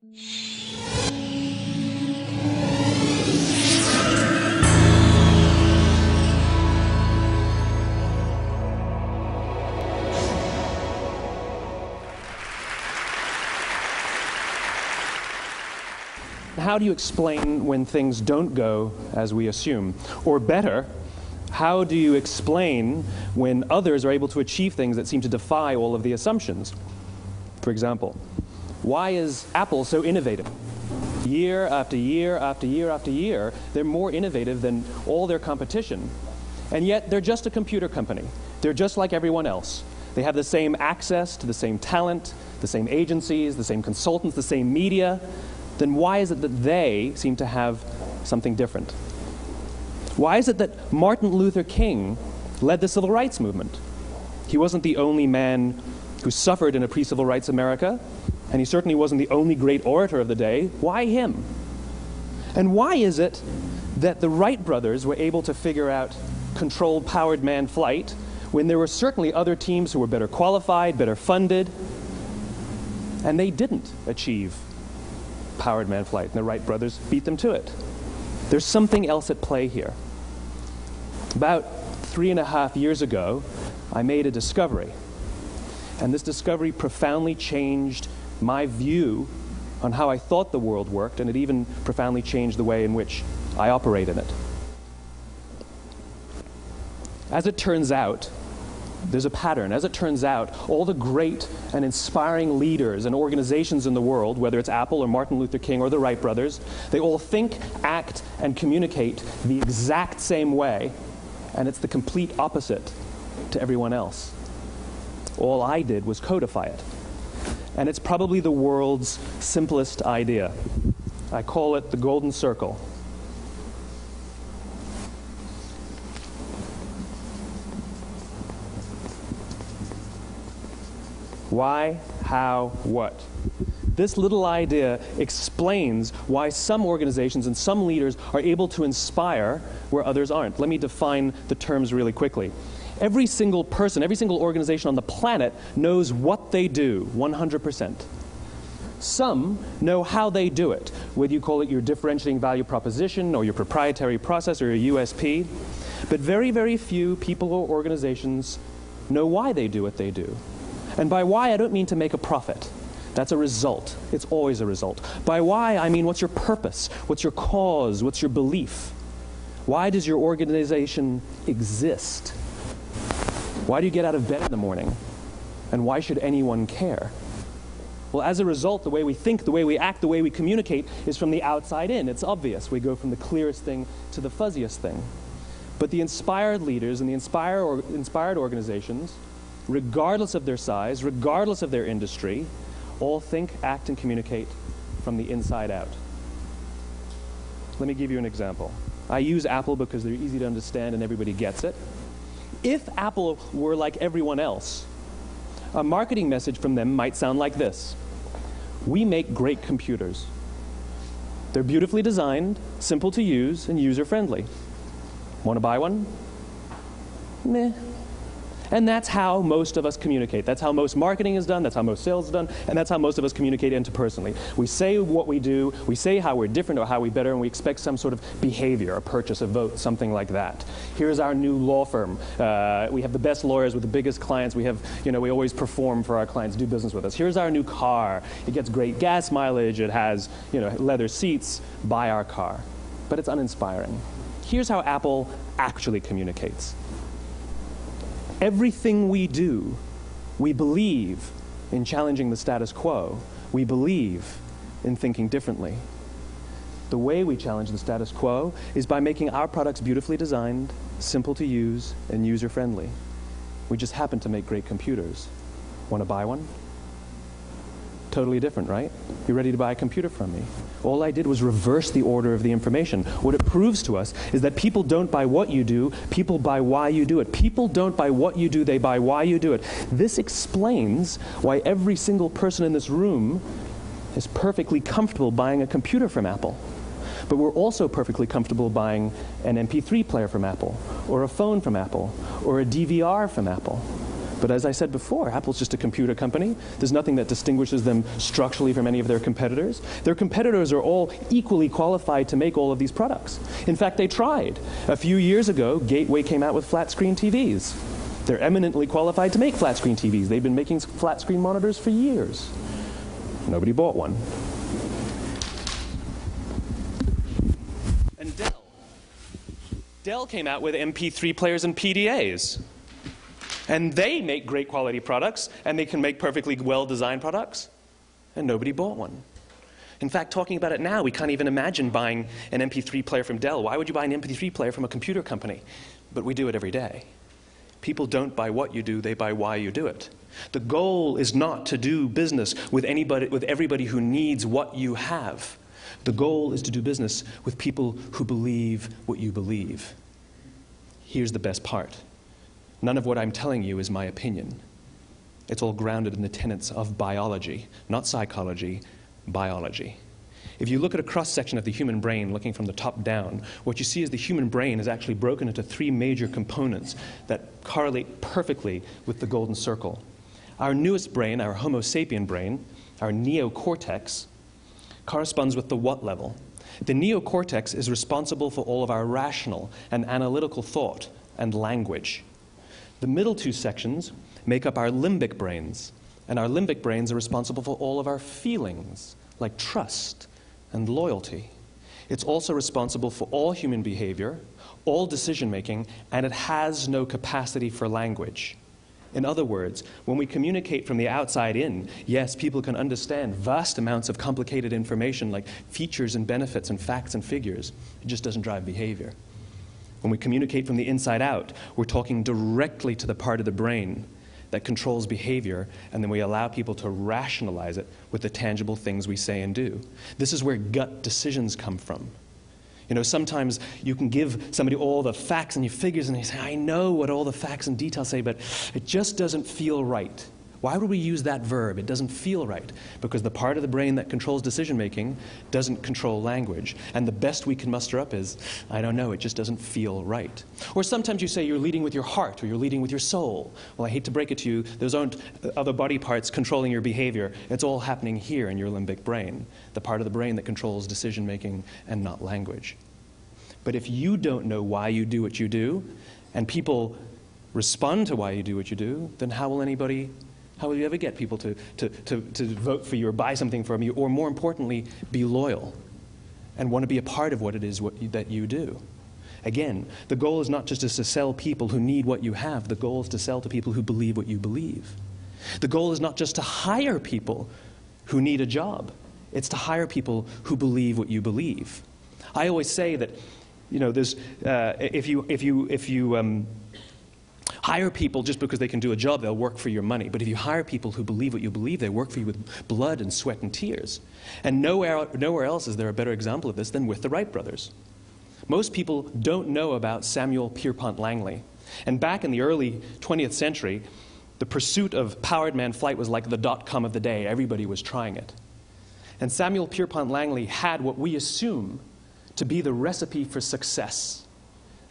How do you explain when things don't go as we assume? Or better, how do you explain when others are able to achieve things that seem to defy all of the assumptions? For example, why is Apple so innovative? Year after year after year after year, they're more innovative than all their competition. And yet, they're just a computer company. They're just like everyone else. They have the same access to the same talent, the same agencies, the same consultants, the same media. Then why is it that they seem to have something different? Why is it that Martin Luther King led the civil rights movement? He wasn't the only man who suffered in a pre-civil rights America, and he certainly wasn't the only great orator of the day. Why him? And why is it that the Wright brothers were able to figure out controlled powered manned flight when there were certainly other teams who were better qualified, better funded, and they didn't achieve powered manned flight, and the Wright brothers beat them to it? There's something else at play here. About 3.5 years ago, I made a discovery, and this discovery profoundly changed my view on how I thought the world worked, and it even profoundly changed the way in which I operate in it. As it turns out, there's a pattern. As it turns out, all the great and inspiring leaders and organizations in the world, whether it's Apple or Martin Luther King or the Wright brothers, they all think, act, and communicate the exact same way, and it's the complete opposite to everyone else. All I did was codify it. And it's probably the world's simplest idea. I call it the golden circle. Why, how, what? This little idea explains why some organizations and some leaders are able to inspire where others aren't. Let me define the terms really quickly. Every single person, every single organization on the planet knows what they do, 100%. Some know how they do it, whether you call it your differentiating value proposition or your proprietary process or your USP. But very, very few people or organizations know why they do what they do. And by why, I don't mean to make a profit. That's a result. It's always a result. By why, I mean what's your purpose? What's your cause? What's your belief? Why does your organization exist? Why do you get out of bed in the morning? And why should anyone care? Well, as a result, the way we think, the way we act, the way we communicate is from the outside in. It's obvious. We go from the clearest thing to the fuzziest thing. But the inspired leaders and the inspired organizations, regardless of their size, regardless of their industry, all think, act, and communicate from the inside out. Let me give you an example. I use Apple because they're easy to understand and everybody gets it. If Apple were like everyone else, a marketing message from them might sound like this: we make great computers. They're beautifully designed, simple to use, and user-friendly. Want to buy one? Meh. And that's how most of us communicate. That's how most marketing is done, that's how most sales is done, and that's how most of us communicate interpersonally. We say what we do, we say how we're different or how we're better, and we expect some sort of behavior, a purchase, a vote, something like that. Here's our new law firm. We have the best lawyers with the biggest clients. We have, we always perform for our clients, do business with us. Here's our new car. It gets great gas mileage. It has, leather seats. Buy our car. But it's uninspiring. Here's how Apple actually communicates. Everything we do, we believe in challenging the status quo. We believe in thinking differently. The way we challenge the status quo is by making our products beautifully designed, simple to use, and user-friendly. We just happen to make great computers. Want to buy one? Totally different, right? You ready to buy a computer from me? All I did was reverse the order of the information. What it proves to us is that people don't buy what you do, people buy why you do it. People don't buy what you do, they buy why you do it. This explains why every single person in this room is perfectly comfortable buying a computer from Apple. But we're also perfectly comfortable buying an MP3 player from Apple, or a phone from Apple, or a DVR from Apple. But as I said before, Apple's just a computer company. There's nothing that distinguishes them structurally from any of their competitors. Their competitors are all equally qualified to make all of these products. In fact, they tried. A few years ago, Gateway came out with flat-screen TVs. They're eminently qualified to make flat-screen TVs. They've been making flat-screen monitors for years. Nobody bought one. And Dell came out with MP3 players and PDAs. And they make great quality products, and they can make perfectly well-designed products, and nobody bought one. In fact, talking about it now, we can't even imagine buying an MP3 player from Dell. Why would you buy an MP3 player from a computer company? But we do it every day. People don't buy what you do, they buy why you do it. The goal is not to do business with everybody who needs what you have. The goal is to do business with people who believe what you believe. Here's the best part. None of what I'm telling you is my opinion. It's all grounded in the tenets of biology, not psychology, biology. If you look at a cross-section of the human brain, looking from the top down, what you see is the human brain is actually broken into three major components that correlate perfectly with the golden circle. Our newest brain, our Homo sapien brain, our neocortex, corresponds with the what level. The neocortex is responsible for all of our rational and analytical thought and language. The middle two sections make up our limbic brains, and our limbic brains are responsible for all of our feelings, like trust and loyalty. It's also responsible for all human behavior, all decision-making, and it has no capacity for language. In other words, when we communicate from the outside in, yes, people can understand vast amounts of complicated information like features and benefits and facts and figures. It just doesn't drive behavior. When we communicate from the inside out, we're talking directly to the part of the brain that controls behavior, and then we allow people to rationalize it with the tangible things we say and do. This is where gut decisions come from. You know, sometimes you can give somebody all the facts and your figures, and they say, I know what all the facts and details say, but it just doesn't feel right. Why would we use that verb? It doesn't feel right. Because the part of the brain that controls decision-making doesn't control language. And the best we can muster up is, I don't know, it just doesn't feel right. Or sometimes you say you're leading with your heart or you're leading with your soul. Well, I hate to break it to you, those aren't other body parts controlling your behavior. It's all happening here in your limbic brain, the part of the brain that controls decision-making and not language. But if you don't know why you do what you do, and people respond to why you do what you do, then how will you ever get people to vote for you or buy something from you, or more importantly, be loyal and want to be a part of what it is that you do? Again, the goal is not just to sell people who need what you have. The goal is to sell to people who believe what you believe. The goal is not just to hire people who need a job. It's to hire people who believe what you believe. I always say that, you know, there's if you hire people just because they can do a job, they'll work for your money. But if you hire people who believe what you believe, they work for you with blood and sweat and tears. And nowhere else is there a better example of this than with the Wright brothers. Most people don't know about Samuel Pierpont Langley. And back in the early 20th century, the pursuit of powered man flight was like the dot-com of the day. Everybody was trying it. And Samuel Pierpont Langley had what we assume to be the recipe for success.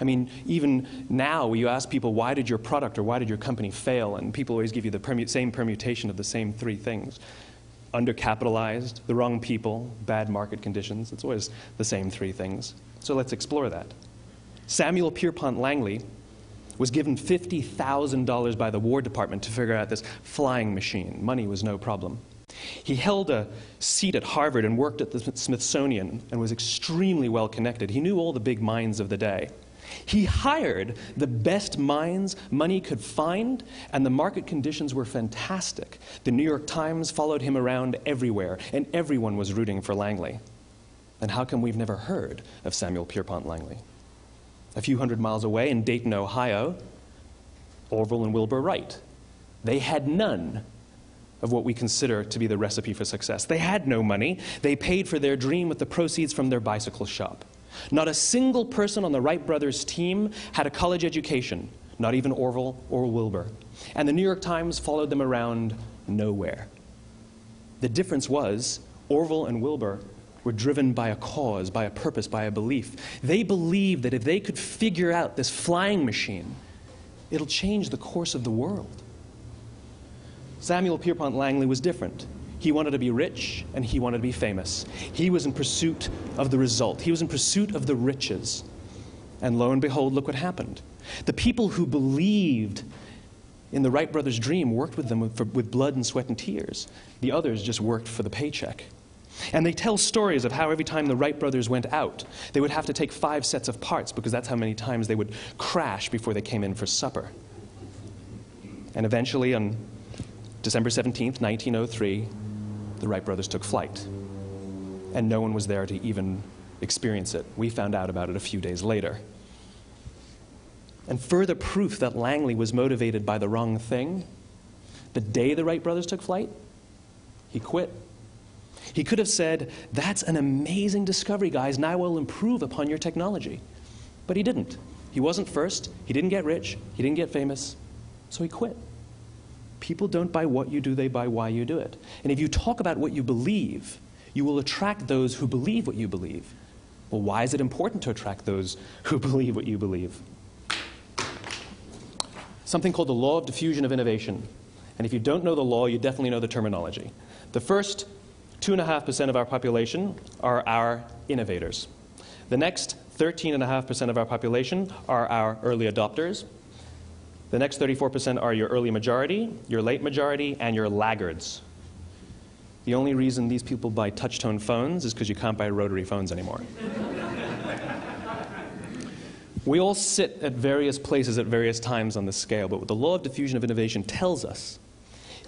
I mean, even now, you ask people, why did your product or why did your company fail? And people always give you the same permutation of the same three things. Undercapitalized, the wrong people, bad market conditions. It's always the same three things. So let's explore that. Samuel Pierpont Langley was given $50,000 by the War Department to figure out this flying machine. Money was no problem. He held a seat at Harvard and worked at the Smithsonian and was extremely well connected. He knew all the big minds of the day. He hired the best minds money could find, and the market conditions were fantastic. The New York Times followed him around everywhere, and everyone was rooting for Langley. And how come we've never heard of Samuel Pierpont Langley? A few hundred miles away in Dayton, Ohio, Orville and Wilbur Wright. They had none of what we consider to be the recipe for success. They had no money. They paid for their dream with the proceeds from their bicycle shop. Not a single person on the Wright brothers' team had a college education, not even Orville or Wilbur. And the New York Times followed them around nowhere. The difference was Orville and Wilbur were driven by a cause, by a purpose, by a belief. They believed that if they could figure out this flying machine, it'll change the course of the world. Samuel Pierpont Langley was different. He wanted to be rich, and he wanted to be famous. He was in pursuit of the result. He was in pursuit of the riches. And lo and behold, look what happened. The people who believed in the Wright brothers' dream worked with them with blood and sweat and tears. The others just worked for the paycheck. And they tell stories of how every time the Wright brothers went out, they would have to take 5 sets of parts because that's how many times they would crash before they came in for supper. And eventually, on December 17th, 1903, the Wright brothers took flight. And no one was there to even experience it. We found out about it a few days later. And further proof that Langley was motivated by the wrong thing, the day the Wright brothers took flight, he quit. He could have said, "That's an amazing discovery, guys. Now we'll improve upon your technology." But he didn't. He wasn't first. He didn't get rich. He didn't get famous. So he quit. People don't buy what you do, they buy why you do it. And if you talk about what you believe, you will attract those who believe what you believe. Well, why is it important to attract those who believe what you believe? Something called the law of diffusion of innovation. And if you don't know the law, you definitely know the terminology. The first 2.5% of our population are our innovators. The next 13.5% of our population are our early adopters. The next 34% are your early majority, your late majority, and your laggards. The only reason these people buy touch-tone phones is because you can't buy rotary phones anymore. We all sit at various places at various times on the scale, but what the law of diffusion of innovation tells us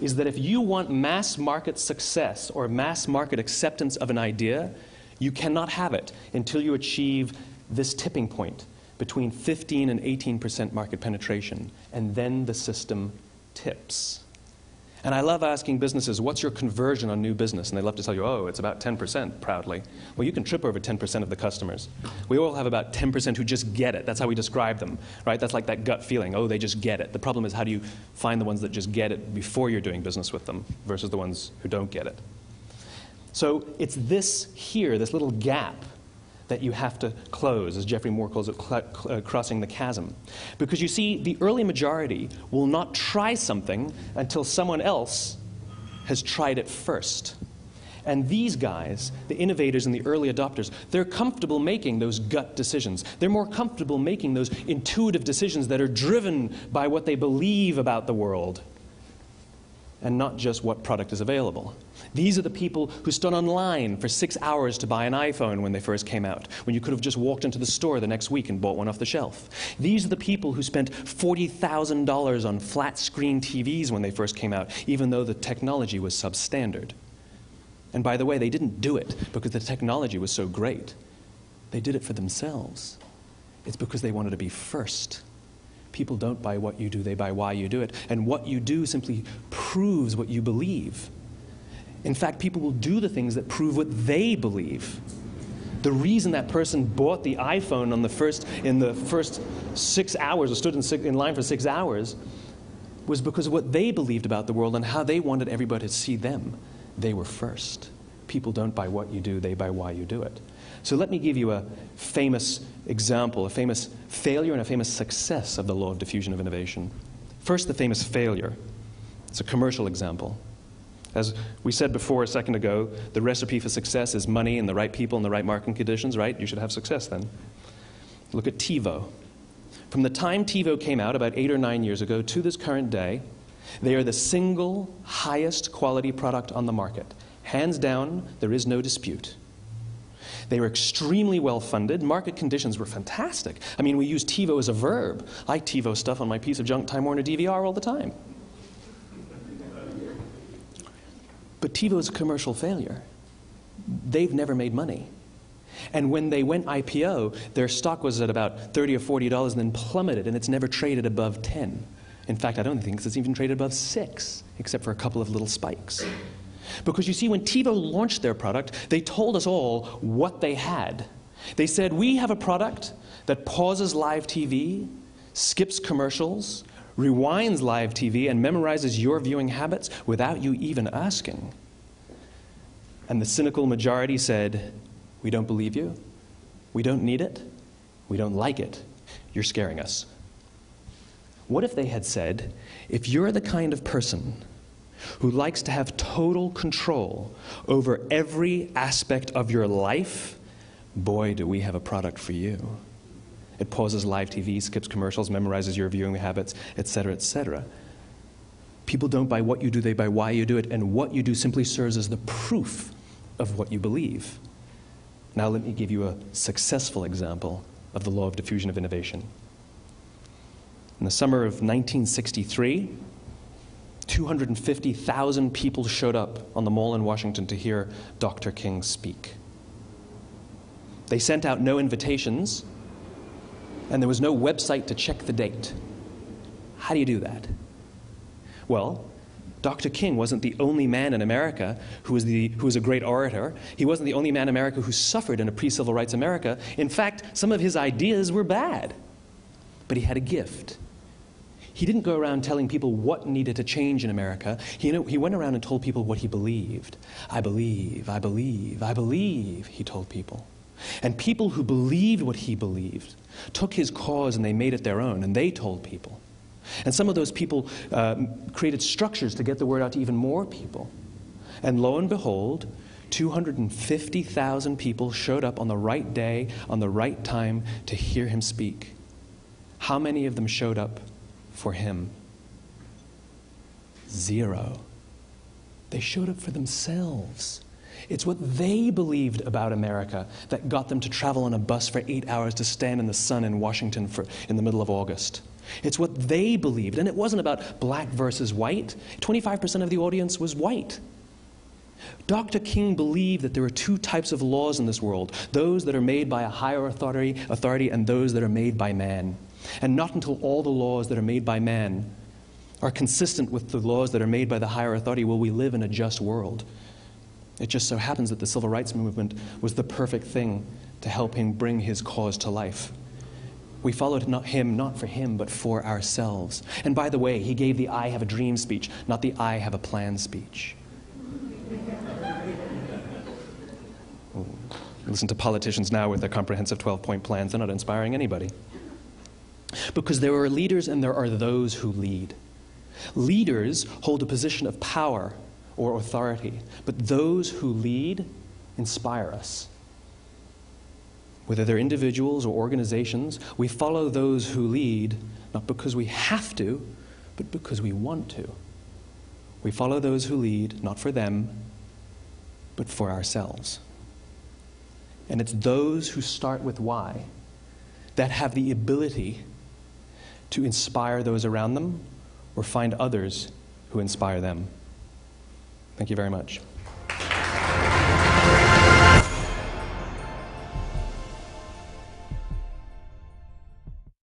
is that if you want mass market success or mass market acceptance of an idea, you cannot have it until you achieve this tipping point between 15 and 18% market penetration, and then the system tips. And I love asking businesses, what's your conversion on new business? And they love to tell you, oh, it's about 10%, proudly. Well, you can trip over 10% of the customers. We all have about 10% who just get it. That's how we describe them, right? That's like that gut feeling, oh, they just get it. The problem is, how do you find the ones that just get it before you're doing business with them versus the ones who don't get it? So it's this here, this little gap, that you have to close, as Geoffrey Moore calls it, crossing the chasm. Because you see, the early majority will not try something until someone else has tried it first. And these guys, the innovators and the early adopters, they're comfortable making those gut decisions. They're more comfortable making those intuitive decisions that are driven by what they believe about the world, and not just what product is available. These are the people who stood online for 6 hours to buy an iPhone when they first came out, when you could have just walked into the store the next week and bought one off the shelf. These are the people who spent $40,000 on flat-screen TVs when they first came out, even though the technology was substandard. And by the way, they didn't do it because the technology was so great. They did it for themselves. It's because they wanted to be first. People don't buy what you do, they buy why you do it. And what you do simply proves what you believe. In fact, people will do the things that prove what they believe. The reason that person bought the iPhone in the first 6 hours, or stood in line for 6 hours, was because of what they believed about the world and how they wanted everybody to see them. They were first. People don't buy what you do, they buy why you do it. So let me give you a famous example, a famous failure and a famous success of the law of diffusion of innovation. First, the famous failure. It's a commercial example. As we said before a second ago, the recipe for success is money and the right people and the right marketing conditions, right? You should have success then. Look at TiVo. From the time TiVo came out about 8 or 9 years ago to this current day, they are the single highest quality product on the market. Hands down, there is no dispute. They were extremely well-funded. Market conditions were fantastic. I mean, we use TiVo as a verb. I TiVo stuff on my piece of junk Time Warner DVR all the time. But TiVo is a commercial failure. They've never made money. And when they went IPO, their stock was at about $30 or $40 and then plummeted, and it's never traded above 10. In fact, I don't think it's even traded above 6, except for a couple of little spikes. Because you see, when TiVo launched their product, they told us all what they had. They said, we have a product that pauses live TV, skips commercials, rewinds live TV, and memorizes your viewing habits without you even asking. And the cynical majority said, we don't believe you, we don't need it, we don't like it, you're scaring us. What if they had said, if you're the kind of person who likes to have total control over every aspect of your life, boy, do we have a product for you. It pauses live TV, skips commercials, memorizes your viewing habits, etc., etc. People don't buy what you do, they buy why you do it, and what you do simply serves as the proof of what you believe. Now let me give you a successful example of the law of diffusion of innovation. In the summer of 1963, 250,000 people showed up on the Mall in Washington to hear Dr. King speak. They sent out no invitations, and there was no website to check the date. How do you do that? Well, Dr. King wasn't the only man in America who was a great orator. He wasn't the only man in America who suffered in a pre-civil rights America. In fact, some of his ideas were bad. But he had a gift. He didn't go around telling people what needed to change in America. He went around and told people what he believed. I believe, I believe, I believe, he told people. And people who believed what he believed took his cause and they made it their own, and they told people. And some of those people created structures to get the word out to even more people. And lo and behold, 250,000 people showed up on the right day, on the right time to hear him speak. How many of them showed up for him? 0. They showed up for themselves. It's what they believed about America that got them to travel on a bus for 8 hours to stand in the sun in Washington in the middle of August. It's what they believed, and it wasn't about black versus white. 25% of the audience was white. Dr. King believed that there are 2 types of laws in this world, those that are made by a higher authority and those that are made by man. And not until all the laws that are made by man are consistent with the laws that are made by the higher authority will we live in a just world. It just so happens that the civil rights movement was the perfect thing to help him bring his cause to life. We followed him not for him, but for ourselves. And by the way, he gave the I have a dream speech, not the I have a plan speech. Listen to politicians now with their comprehensive 12-point plans. They're not inspiring anybody. Because there are leaders and there are those who lead. Leaders hold a position of power or authority, but those who lead inspire us. Whether they're individuals or organizations, we follow those who lead not because we have to, but because we want to. We follow those who lead not for them, but for ourselves. And it's those who start with why that have the ability to inspire those around them or find others who inspire them. Thank you very much.